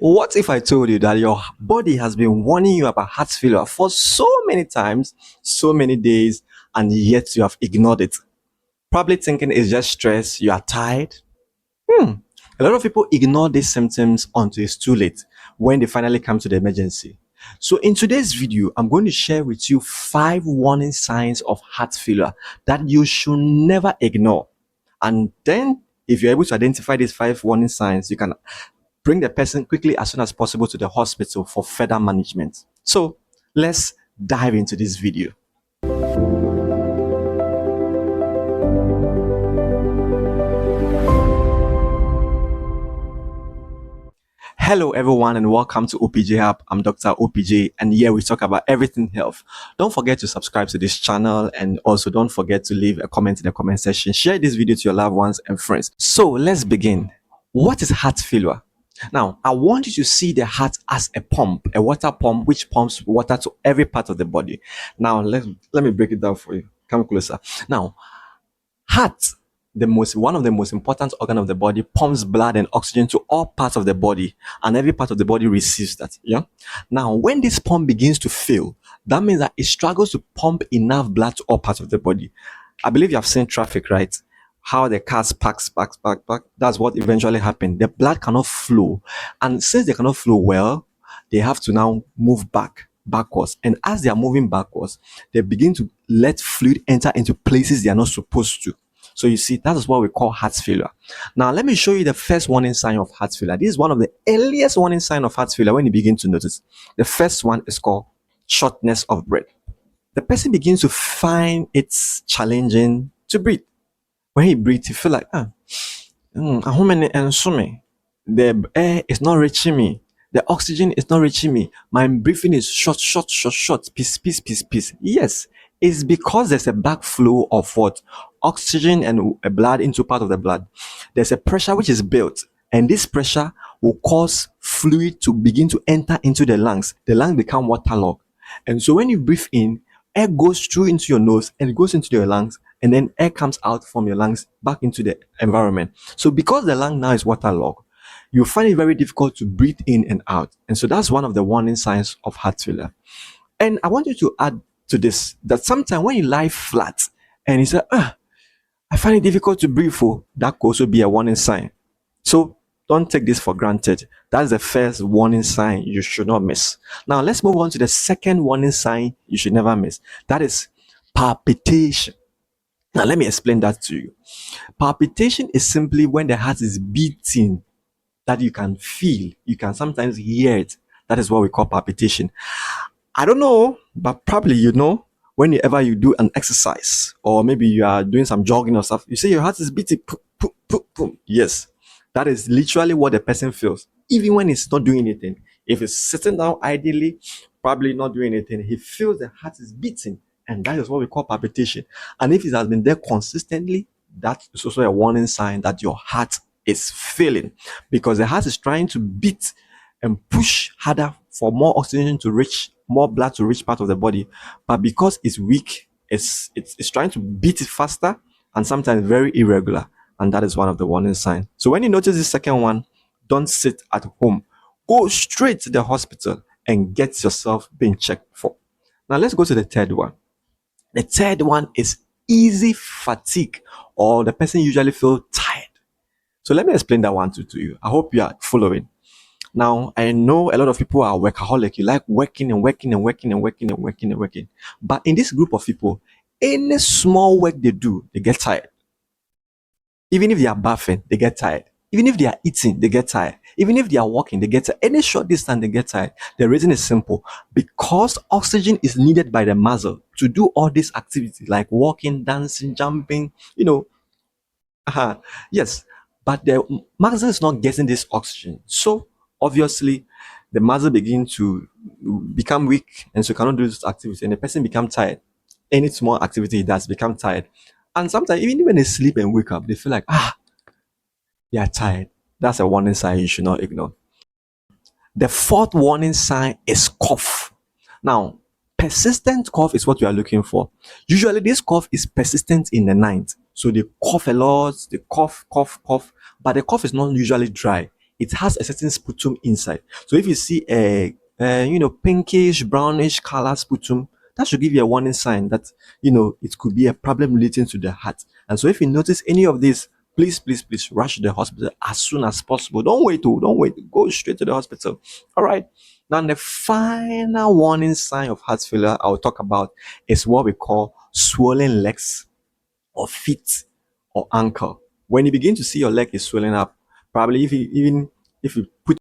What if I told you that your body has been warning you about heart failure for so many times, so many days, and yet you have ignored it? Probably thinking it's just stress, you are tired. A lot of people ignore these symptoms until it's too late when they finally come to the emergency. So, in today's video, I'm going to share with you 5 warning signs of heart failure that you should never ignore. And then, if you're able to identify these 5 warning signs, you can bring the person quickly as soon as possible to the hospital for further management. So, let's dive into this video. Hello, everyone, and welcome to OPJ Hub. I'm Dr. OPJ, and here we talk about everything health. Don't forget to subscribe to this channel, and also don't forget to leave a comment in the comment section. Share this video to your loved ones and friends. So, let's begin. What is heart failure? Now, I want you to see the heart as a pump, a water pump which pumps water to every part of the body. Now, let me break it down for you. Come closer. Now, heart, one of the most important organ of the body, pumps blood and oxygen to all parts of the body, and every part of the body receives that. Yeah. Now, when this pump begins to fail, that means that it struggles to pump enough blood to all parts of the body. I believe you have seen traffic, right? How the cars park. That's what eventually happened. The blood cannot flow, and since they cannot flow well, they have to now move backwards. And as they are moving backwards, they begin to let fluid enter into places they are not supposed to. So you see, that is what we call heart failure. Now, let me show you the first warning sign of heart failure. This is one of the earliest warning signs of heart failure when you begin to notice. The first one is called shortness of breath. The person begins to find it challenging to breathe. When he breathes, he feel like, the air is not reaching me. The oxygen is not reaching me. My breathing is short. Peace. Yes, it's because there's a backflow of what? Oxygen and blood into part of the blood. There's a pressure which is built, and this pressure will cause fluid to begin to enter into the lungs. The lungs become waterlogged. And so when you breathe in, air goes through into your nose and it goes into your lungs, and then air comes out from your lungs back into the environment. So because the lung now is waterlogged, you find it very difficult to breathe in and out. And so that's one of the warning signs of heart failure. And I want you to add to this that sometimes when you lie flat and you say, I find it difficult to breathe, that could also be a warning sign. So don't take this for granted. That's the first warning sign you should not miss. Now let's move on to the second warning sign you should never miss. That is palpitation. Now let me explain that to you. Palpitation is simply when the heart is beating that you can feel. You can sometimes hear it. That is what we call palpitation. I don't know, but probably whenever you do an exercise or maybe you are doing some jogging or stuff, you say your heart is beating. Yes, that is literally what the person feels. Even when he's not doing anything. If he's sitting down ideally, probably not doing anything, he feels the heart is beating. And that is what we call palpitation. And if it has been there consistently, that is also a warning sign that your heart is failing, because the heart is trying to beat and push harder for more oxygen to reach, more blood to reach part of the body. But because it's weak, it's trying to beat it faster and sometimes very irregular. And that is one of the warning signs. So when you notice the second one, don't sit at home. Go straight to the hospital and get yourself being checked for. Now let's go to the third one. The third one is easy fatigue, or the person usually feels tired. So let me explain that one to you. I hope you are following. Now, I know a lot of people are workaholic. You like working. But in this group of people, any small work they do, they get tired. Even if they are bathing, they get tired. Even if they are eating, they get tired. Even if they are walking, they get tired. Any short distance, they get tired. The reason is simple. Because oxygen is needed by the muscle to do all these activities like walking, dancing, jumping, Yes, but the muscle is not getting this oxygen. So obviously, the muscle begins to become weak, and so cannot do this activity, and the person becomes tired. Any small activity he does become tired. And sometimes even when they sleep and wake up, they feel like they are tired. That's a warning sign you should not ignore. The fourth warning sign is cough. Now, persistent cough is what we are looking for. Usually, this cough is persistent in the night. So they cough a lot, they cough, but the cough is not usually dry. it has a certain sputum inside. So if you see a pinkish brownish color sputum, that should give you a warning sign that it could be a problem relating to the heart. And so if you notice any of this, please rush to the hospital as soon as possible. Don't wait. Oh, don't wait. Go straight to the hospital. All right. Now the final warning sign of heart failure I'll talk about is what we call swollen legs or feet or ankle. When you begin to see your leg is swelling up, probably if you put